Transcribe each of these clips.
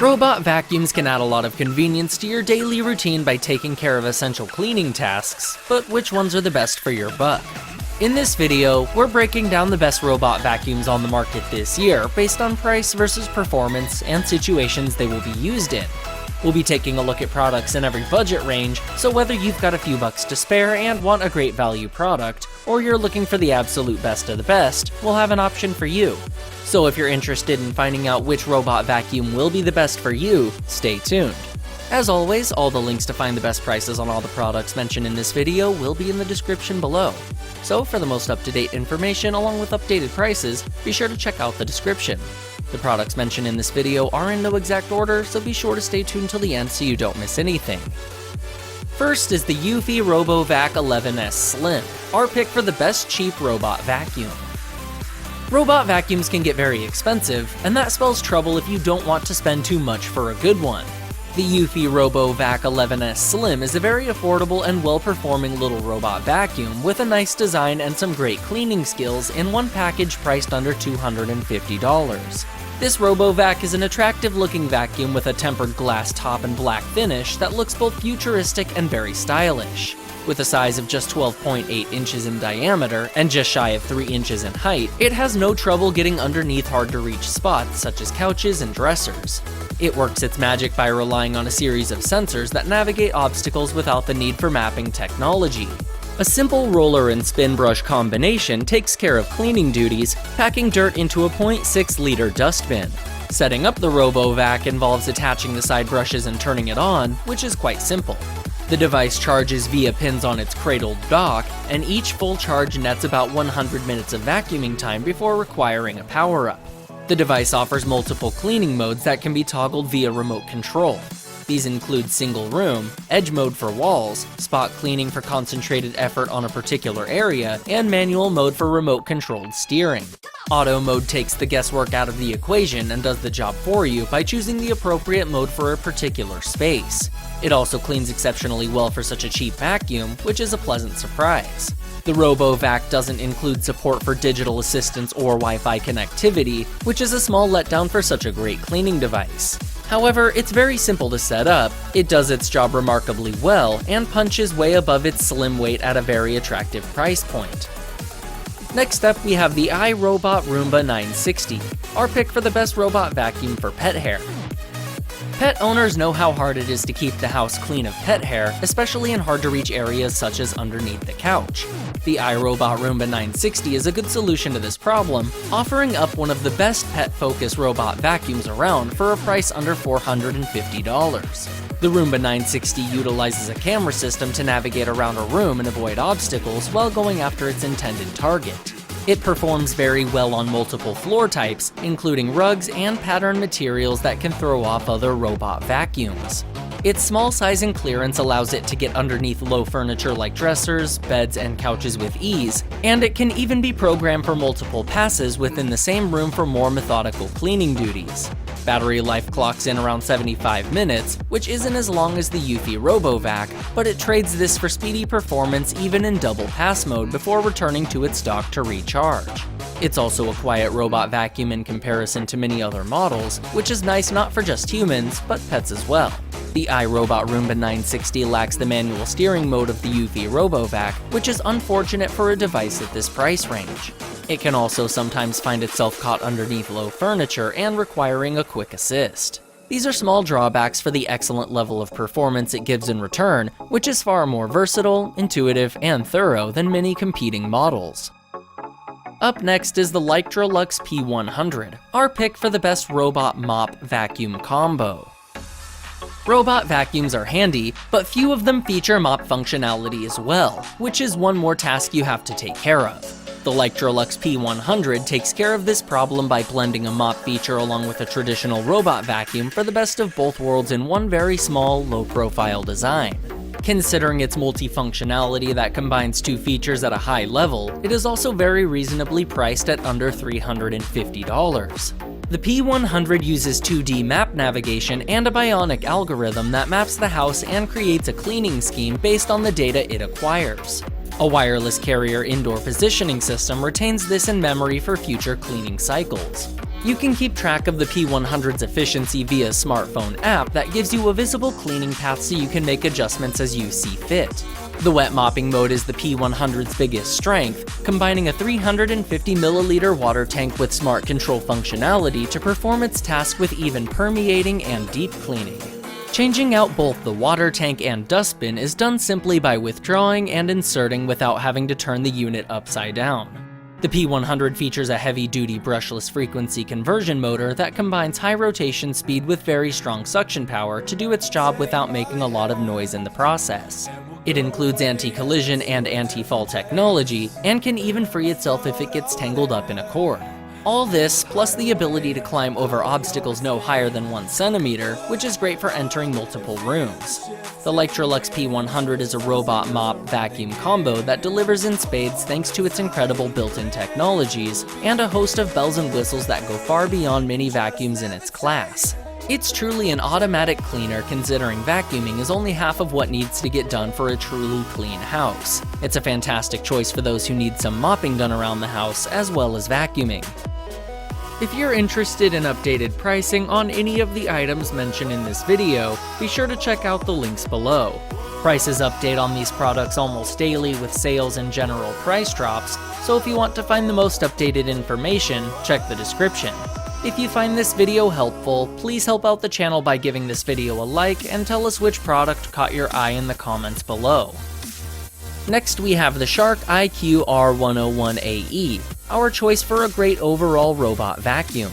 Robot vacuums can add a lot of convenience to your daily routine by taking care of essential cleaning tasks, but which ones are the best for your buck? In this video, we're breaking down the best robot vacuums on the market this year based on price versus performance and situations they will be used in. We'll be taking a look at products in every budget range, so whether you've got a few bucks to spare and want a great value product, or you're looking for the absolute best of the best, we'll have an option for you. So if you're interested in finding out which robot vacuum will be the best for you, stay tuned. As always, all the links to find the best prices on all the products mentioned in this video will be in the description below. So for the most up-to-date information along with updated prices, be sure to check out the description. The products mentioned in this video are in no exact order, so be sure to stay tuned till the end so you don't miss anything. First is the Eufy Robovac 11S Slim, our pick for the best cheap robot vacuum. Robot vacuums can get very expensive, and that spells trouble if you don't want to spend too much for a good one. The Eufy Robovac 11S Slim is a very affordable and well-performing little robot vacuum with a nice design and some great cleaning skills in one package priced under $250. This Robovac is an attractive-looking vacuum with a tempered glass top and black finish that looks both futuristic and very stylish. With a size of just 12.8 inches in diameter and just shy of 3 inches in height, it has no trouble getting underneath hard-to-reach spots such as couches and dressers. It works its magic by relying on a series of sensors that navigate obstacles without the need for mapping technology. A simple roller and spin brush combination takes care of cleaning duties, packing dirt into a 0.6-liter dustbin. Setting up the Robovac involves attaching the side brushes and turning it on, which is quite simple. The device charges via pins on its cradled dock, and each full charge nets about 100 minutes of vacuuming time before requiring a power-up. The device offers multiple cleaning modes that can be toggled via remote control. These include single room, edge mode for walls, spot cleaning for concentrated effort on a particular area, and manual mode for remote controlled steering. Auto mode takes the guesswork out of the equation and does the job for you by choosing the appropriate mode for a particular space. It also cleans exceptionally well for such a cheap vacuum, which is a pleasant surprise. The Robovac doesn't include support for digital assistance or Wi-Fi connectivity, which is a small letdown for such a great cleaning device. However, it's very simple to set up, it does its job remarkably well, and punches way above its slim weight at a very attractive price point. Next up, we have the iRobot Roomba 960, our pick for the best robot vacuum for pet hair. Pet owners know how hard it is to keep the house clean of pet hair, especially in hard-to-reach areas such as underneath the couch. The iRobot Roomba 960 is a good solution to this problem, offering up one of the best pet-focused robot vacuums around for a price under $450. The Roomba 960 utilizes a camera system to navigate around a room and avoid obstacles while going after its intended target. It performs very well on multiple floor types, including rugs and pattern materials that can throw off other robot vacuums. Its small size and clearance allows it to get underneath low furniture like dressers, beds, and couches with ease, and it can even be programmed for multiple passes within the same room for more methodical cleaning duties. Battery life clocks in around 75 minutes, which isn't as long as the Eufy Robovac, but it trades this for speedy performance even in double pass mode before returning to its dock to recharge. It's also a quiet robot vacuum in comparison to many other models, which is nice not for just humans, but pets as well. The iRobot Roomba 960 lacks the manual steering mode of the Eufy Robovac, which is unfortunate for a device at this price range. It can also sometimes find itself caught underneath low furniture and requiring a quick assist. These are small drawbacks for the excellent level of performance it gives in return, which is far more versatile, intuitive, and thorough than many competing models. Up next is the Electrolux P100, our pick for the best robot mop vacuum combo. Robot vacuums are handy, but few of them feature mop functionality as well, which is one more task you have to take care of. The Electrolux P100 takes care of this problem by blending a mop feature along with a traditional robot vacuum for the best of both worlds in one very small, low-profile design. Considering its multifunctionality that combines two features at a high level, it is also very reasonably priced at under $350. The P100 uses 2D map navigation and a bionic algorithm that maps the house and creates a cleaning scheme based on the data it acquires. A wireless carrier indoor positioning system retains this in memory for future cleaning cycles. You can keep track of the P100's efficiency via smartphone app that gives you a visible cleaning path so you can make adjustments as you see fit. The wet mopping mode is the P100's biggest strength, combining a 350 milliliter water tank with smart control functionality to perform its task with even permeating and deep cleaning. Changing out both the water tank and dustbin is done simply by withdrawing and inserting without having to turn the unit upside down. The P100 features a heavy-duty brushless frequency conversion motor that combines high rotation speed with very strong suction power to do its job without making a lot of noise in the process. It includes anti-collision and anti-fall technology, and can even free itself if it gets tangled up in a cord. All this, plus the ability to climb over obstacles no higher than 1 centimeter, which is great for entering multiple rooms. The Electrolux P100 is a robot mop vacuum combo that delivers in spades thanks to its incredible built-in technologies, and a host of bells and whistles that go far beyond mini vacuums in its class. It's truly an automatic cleaner considering vacuuming is only half of what needs to get done for a truly clean house. It's a fantastic choice for those who need some mopping done around the house as well as vacuuming. If you're interested in updated pricing on any of the items mentioned in this video, be sure to check out the links below. Prices update on these products almost daily with sales and general price drops, so if you want to find the most updated information, check the description. If you find this video helpful, please help out the channel by giving this video a like and tell us which product caught your eye in the comments below. Next we have the Shark IQ R101AE, our choice for a great overall robot vacuum.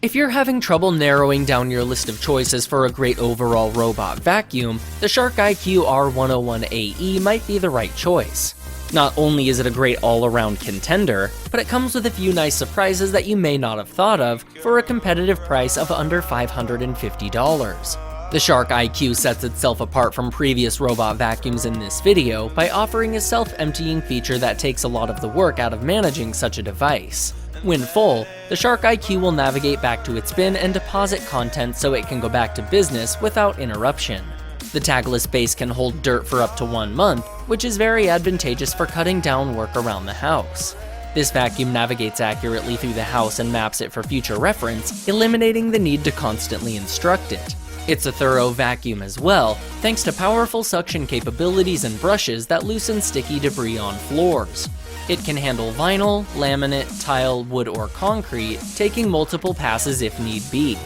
If you're having trouble narrowing down your list of choices for a great overall robot vacuum, the Shark IQ R101AE might be the right choice. Not only is it a great all-around contender, but it comes with a few nice surprises that you may not have thought of for a competitive price of under $550. The Shark IQ sets itself apart from previous robot vacuums in this video by offering a self-emptying feature that takes a lot of the work out of managing such a device. When full, the Shark IQ will navigate back to its bin and deposit content so it can go back to business without interruption. The tagless base can hold dirt for up to 1 month, which is very advantageous for cutting down work around the house. This vacuum navigates accurately through the house and maps it for future reference, eliminating the need to constantly instruct it. It's a thorough vacuum as well, thanks to powerful suction capabilities and brushes that loosen sticky debris on floors. It can handle vinyl, laminate, tile, wood, or concrete, taking multiple passes if need be.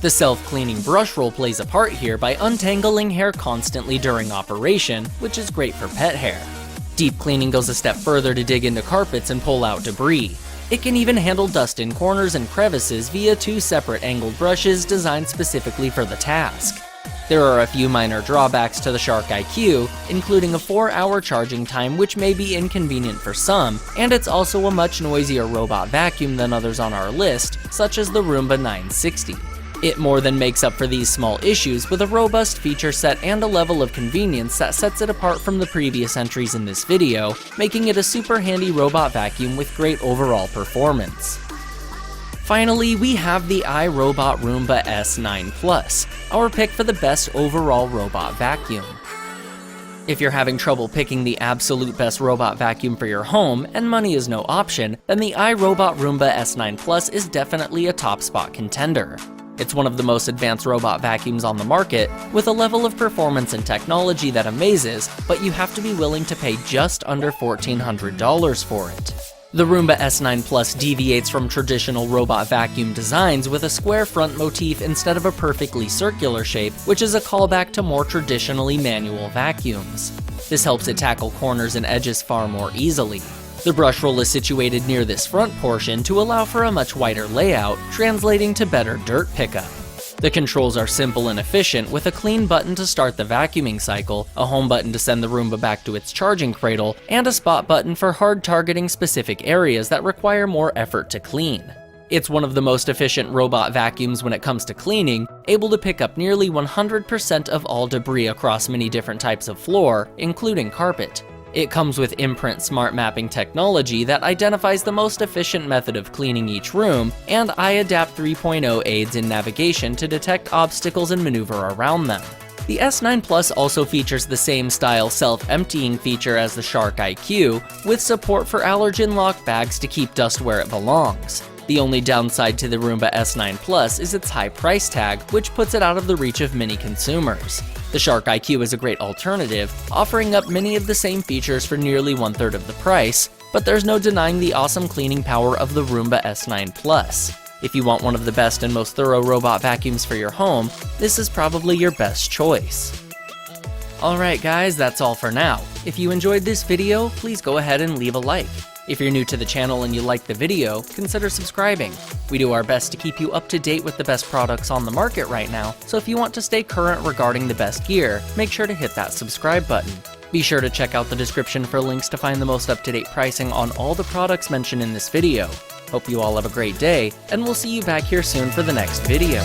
The self-cleaning brush roll plays a part here by untangling hair constantly during operation, which is great for pet hair. Deep cleaning goes a step further to dig into carpets and pull out debris. It can even handle dust in corners and crevices via 2 separate angled brushes designed specifically for the task. There are a few minor drawbacks to the Shark IQ, including a 4-hour charging time which may be inconvenient for some, and it's also a much noisier robot vacuum than others on our list, such as the Roomba 960. It more than makes up for these small issues with a robust feature set and a level of convenience that sets it apart from the previous entries in this video, making it a super handy robot vacuum with great overall performance. Finally, we have the iRobot Roomba S9 Plus, our pick for the best overall robot vacuum. If you're having trouble picking the absolute best robot vacuum for your home and money is no option, then the iRobot Roomba S9 Plus is definitely a top spot contender. It's one of the most advanced robot vacuums on the market, with a level of performance and technology that amazes, but you have to be willing to pay just under $1,400 for it. The Roomba S9 Plus deviates from traditional robot vacuum designs with a square front motif instead of a perfectly circular shape, which is a callback to more traditionally manual vacuums. This helps it tackle corners and edges far more easily. The brush roll is situated near this front portion to allow for a much wider layout, translating to better dirt pickup. The controls are simple and efficient, with a clean button to start the vacuuming cycle, a home button to send the Roomba back to its charging cradle, and a spot button for hard targeting specific areas that require more effort to clean. It's one of the most efficient robot vacuums when it comes to cleaning, able to pick up nearly 100% of all debris across many different types of floor, including carpet. It comes with Imprint smart mapping technology that identifies the most efficient method of cleaning each room, and iAdapt 3.0 aids in navigation to detect obstacles and maneuver around them. The S9 Plus also features the same style self-emptying feature as the Shark IQ, with support for allergen lock bags to keep dust where it belongs. The only downside to the Roomba S9 Plus is its high price tag, which puts it out of the reach of many consumers. The Shark IQ is a great alternative, offering up many of the same features for nearly 1/3 of the price, but there's no denying the awesome cleaning power of the Roomba S9 Plus. If you want one of the best and most thorough robot vacuums for your home, this is probably your best choice. Alright guys, that's all for now. If you enjoyed this video, please go ahead and leave a like. If you're new to the channel and you like the video, consider subscribing. We do our best to keep you up to date with the best products on the market right now, so if you want to stay current regarding the best gear, make sure to hit that subscribe button. Be sure to check out the description for links to find the most up-to-date pricing on all the products mentioned in this video. Hope you all have a great day, and we'll see you back here soon for the next video.